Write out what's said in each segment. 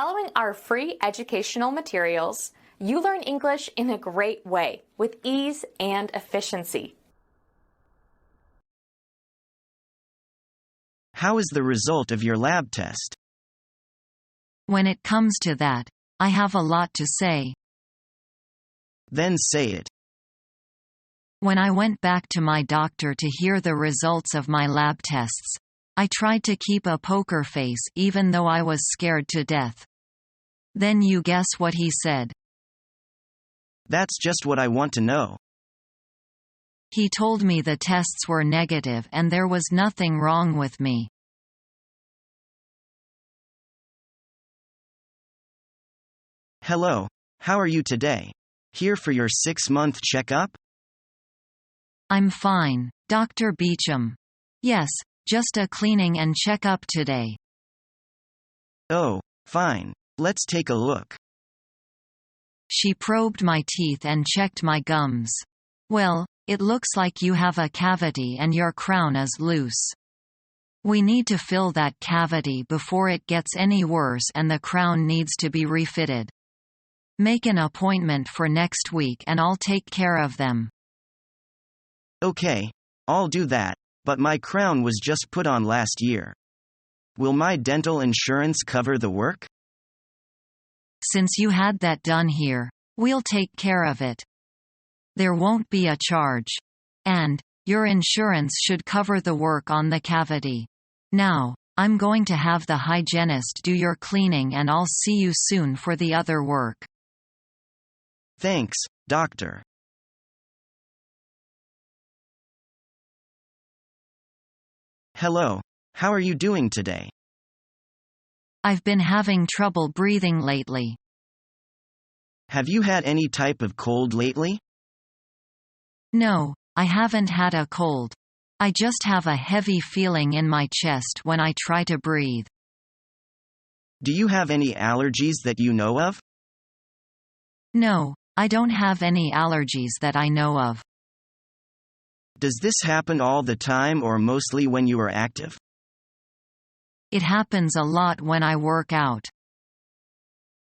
Following our free educational materials, you learn English in a great way with ease and efficiency. How is the result of your lab test? When it comes to that, I have a lot to say. Then say it. When I went back to my doctor to hear the results of my lab tests, I tried to keep a poker face even though I was scared to death. Then you guess what he said. That's just what I want to know. He told me the tests were negative and there was nothing wrong with me. Hello, how are you today? Here for your 6-month checkup? I'm fine, Dr. Beecham. Yes, just a cleaning and checkup today. Oh, fine. Let's take a look. She probed my teeth and checked my gums. Well, it looks like you have a cavity and your crown is loose. We need to fill that cavity before it gets any worse and the crown needs to be refitted. Make an appointment for next week and I'll take care of them. Okay, I'll do that, but my crown was just put on last year. Will my dental insurance cover the work? Since you had that done here, we'll take care of it. There won't be a charge. And your insurance should cover the work on the cavity. Now, I'm going to have the hygienist do your cleaning and I'll see you soon for the other work. Thanks, doctor. Hello, how are you doing today? I've been having trouble breathing lately. Have you had any type of cold lately? No, I haven't had a cold. I just have a heavy feeling in my chest when I try to breathe. Do you have any allergies that you know of? No, I don't have any allergies that I know of. Does this happen all the time or mostly when you are active? It happens a lot when I work out.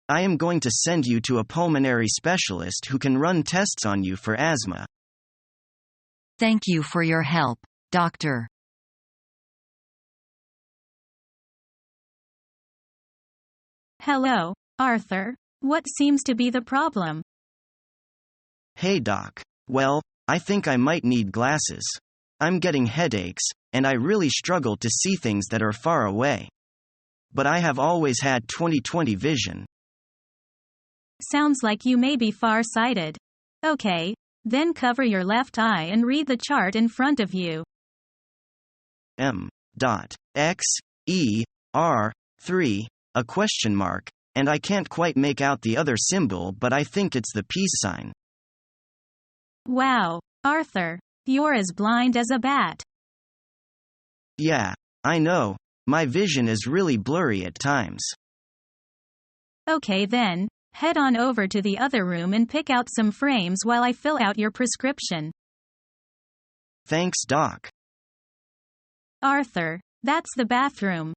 I am going to send you to a pulmonary specialist who can run tests on you for asthma. Thank you for your help, doctor. Hello, Arthur. What seems to be the problem? Hey doc. Well, I think I might need glasses. I'm getting headaches, and I really struggle to see things that are far away. But I have always had 20/20 vision. Sounds like you may be far-sighted. Okay, then cover your left eye and read the chart in front of you. M.X.E.R.3, a question mark, and I can't quite make out the other symbol, but I think it's the peace sign. Wow, Arthur, you're as blind as a bat. Yeah, I know. My vision is really blurry at times. Okay then, head on over to the other room and pick out some frames while I fill out your prescription. Thanks, doc. Arthur, that's the bathroom.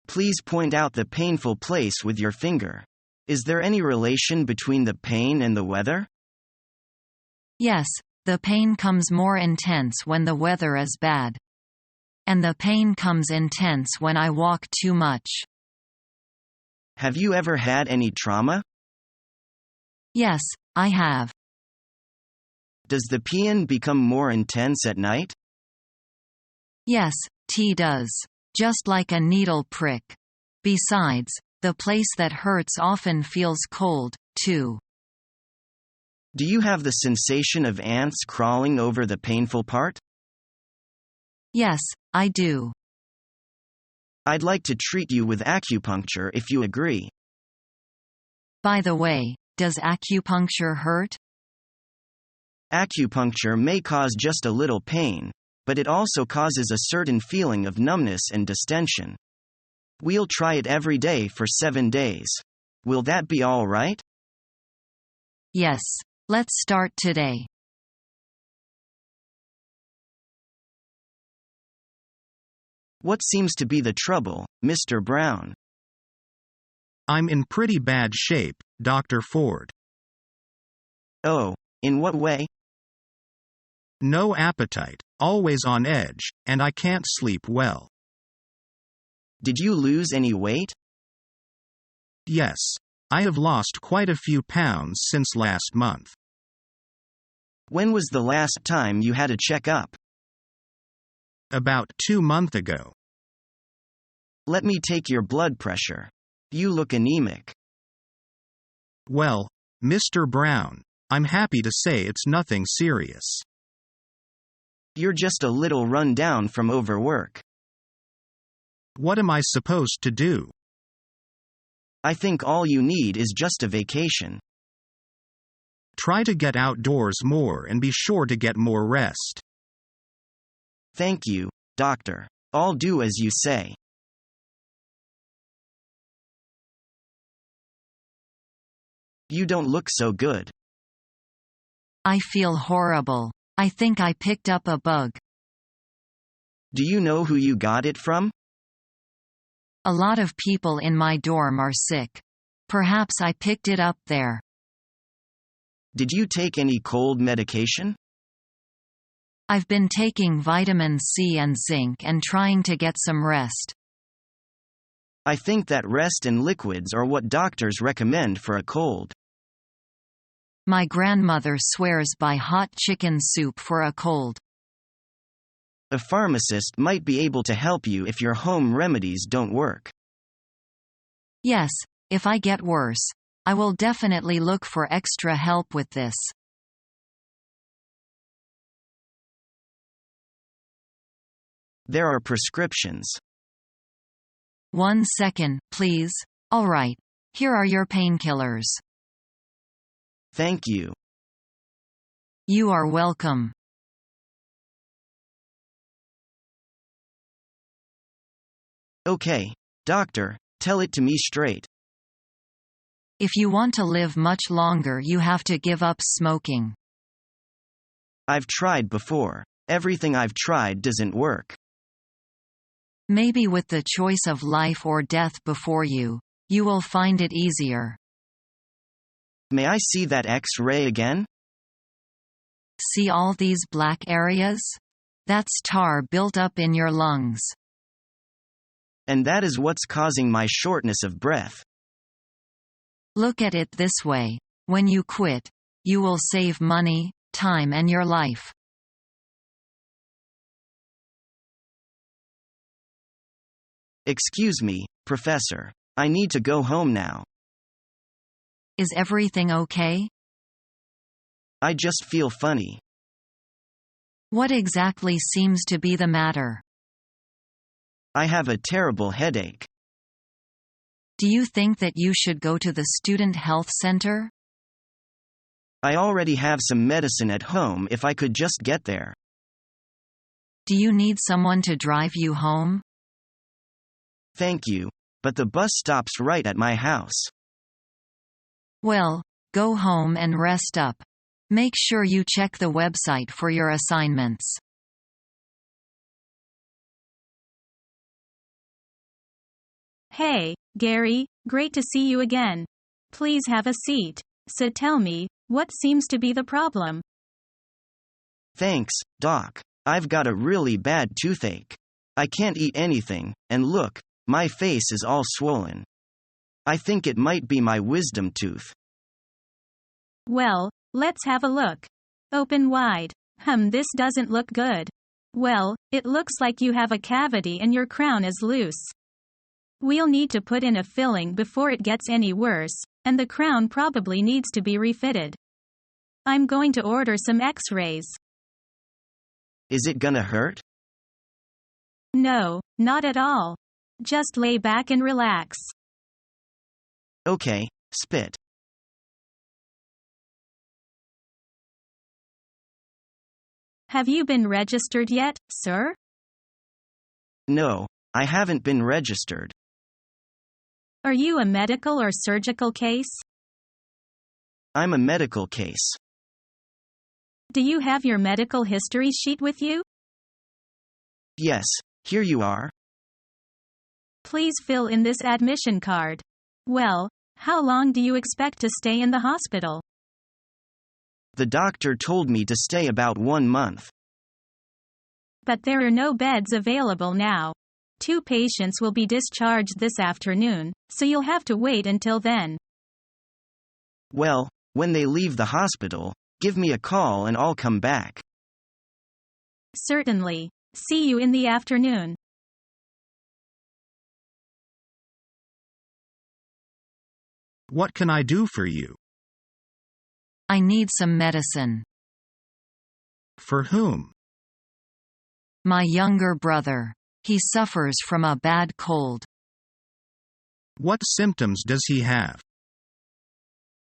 Please point out the painful place with your finger. Is there any relation between the pain and the weather? Yes, the pain comes more intense when the weather is bad. And the pain comes intense when I walk too much. Have you ever had any trauma? Yes, I have. Does the pain become more intense at night? Yes, T does. Just like a needle prick. Besides, the place that hurts often feels cold, too. Do you have the sensation of ants crawling over the painful part? Yes, I do. I'd like to treat you with acupuncture if you agree. By the way, does acupuncture hurt? Acupuncture may cause just a little pain, but it also causes a certain feeling of numbness and distension. We'll try it every day for 7 days. Will that be all right? Yes, let's start today. What seems to be the trouble, Mr. Brown? I'm in pretty bad shape, Dr. Ford. Oh, in what way? No appetite, always on edge, and I can't sleep well. Did you lose any weight? Yes. I have lost quite a few pounds since last month. When was the last time you had a checkup? About 2 months ago. Let me take your blood pressure. You look anemic. Well, Mr. Brown, I'm happy to say it's nothing serious. You're just a little run down from overwork. What am I supposed to do? I think all you need is just a vacation. Try to get outdoors more and be sure to get more rest. Thank you, doctor. I'll do as you say. You don't look so good. I feel horrible. I think I picked up a bug. Do you know who you got it from? A lot of people in my dorm are sick. Perhaps I picked it up there. Did you take any cold medication? I've been taking vitamin C and zinc and trying to get some rest. I think that rest and liquids are what doctors recommend for a cold. My grandmother swears by hot chicken soup for a cold. A pharmacist might be able to help you if your home remedies don't work. Yes, if I get worse, I will definitely look for extra help with this. There are prescriptions. 1 second, please. All right. Here are your painkillers. Thank you. You are welcome. Okay, doctor, tell it to me straight. If you want to live much longer, you have to give up smoking. I've tried before. Everything I've tried doesn't work. Maybe with the choice of life or death before you, you will find it easier. May I see that X-ray again? See all these black areas? That's tar built up in your lungs. And that is what's causing my shortness of breath. Look at it this way. When you quit, you will save money, time and your life. Excuse me, Professor. I need to go home now. Is everything okay? I just feel funny. What exactly seems to be the matter? I have a terrible headache. Do you think that you should go to the student health center? I already have some medicine at home if I could just get there. Do you need someone to drive you home? Thank you, but the bus stops right at my house. Well, go home and rest up. Make sure you check the website for your assignments. Hey, Gary, great to see you again. Please have a seat. So tell me, what seems to be the problem? Thanks, Doc. I've got a really bad toothache. I can't eat anything, and look, my face is all swollen. I think it might be my wisdom tooth. Well, let's have a look. Open wide. This doesn't look good. Well, it looks like you have a cavity and your crown is loose. We'll need to put in a filling before it gets any worse, and the crown probably needs to be refitted. I'm going to order some X-rays. Is it gonna hurt? No, not at all. Just lay back and relax. Okay, spit. Have you been registered yet, sir? No, I haven't been registered. Are you a medical or surgical case? I'm a medical case. Do you have your medical history sheet with you? Yes, here you are. Please fill in this admission card. Well, how long do you expect to stay in the hospital? The doctor told me to stay about 1 month. But there are no beds available now. 2 patients will be discharged this afternoon, so you'll have to wait until then. Well, when they leave the hospital, give me a call and I'll come back. Certainly. See you in the afternoon. What can I do for you? I need some medicine. For whom? My younger brother. He suffers from a bad cold. What symptoms does he have?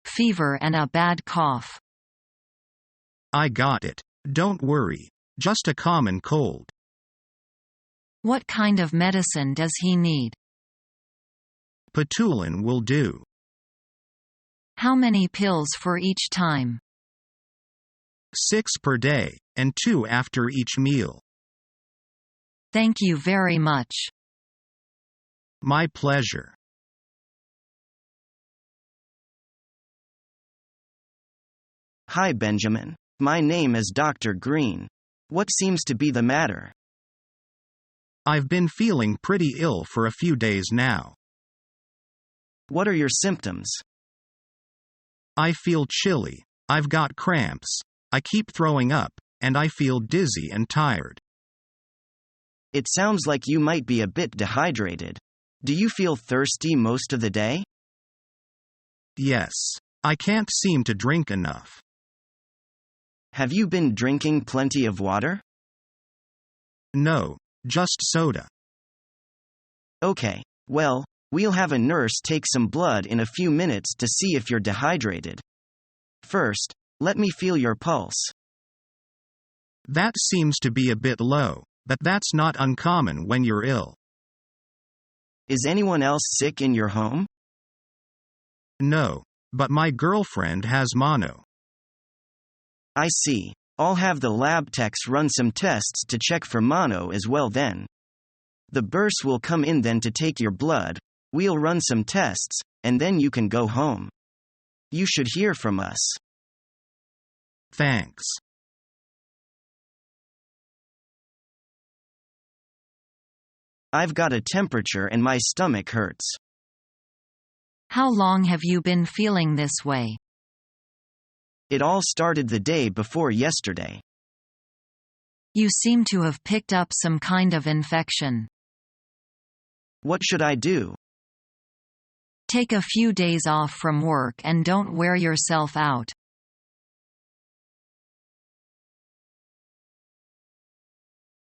Fever and a bad cough. I got it. Don't worry. Just a common cold. What kind of medicine does he need? Patulin will do. How many pills for each time? 6 per day, and 2 after each meal. Thank you very much. My pleasure. Hi, Benjamin. My name is Dr. Green. What seems to be the matter? I've been feeling pretty ill for a few days now. What are your symptoms? I feel chilly. I've got cramps. I keep throwing up, and I feel dizzy and tired. It sounds like you might be a bit dehydrated. Do you feel thirsty most of the day? Yes. I can't seem to drink enough. Have you been drinking plenty of water? No, just soda. Okay, well, we'll have a nurse take some blood in a few minutes to see if you're dehydrated. First, let me feel your pulse. That seems to be a bit low, but that's not uncommon when you're ill. Is anyone else sick in your home? No, but my girlfriend has mono. I see. I'll have the lab techs run some tests to check for mono as well then. The burse will come in then to take your blood, we'll run some tests, and then you can go home. You should hear from us. Thanks. I've got a temperature and my stomach hurts. How long have you been feeling this way? It all started the day before yesterday. You seem to have picked up some kind of infection. What should I do? Take a few days off from work and don't wear yourself out.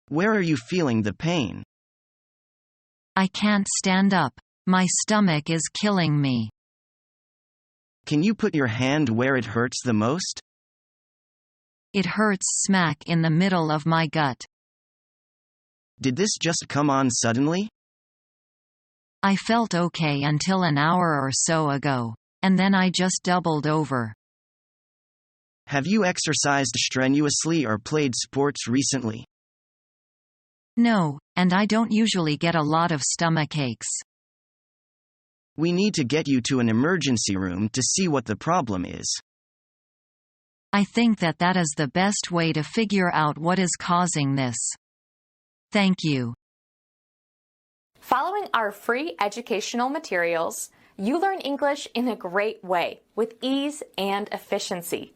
Where are you feeling the pain? I can't stand up. My stomach is killing me. Can you put your hand where it hurts the most? It hurts smack in the middle of my gut. Did this just come on suddenly? I felt okay until an hour or so ago, and then I just doubled over. Have you exercised strenuously or played sports recently? No, and I don't usually get a lot of stomach aches. We need to get you to an emergency room to see what the problem is. I think that is the best way to figure out what is causing this. Thank you. Following our free educational materials, you learn English in a great way with ease and efficiency.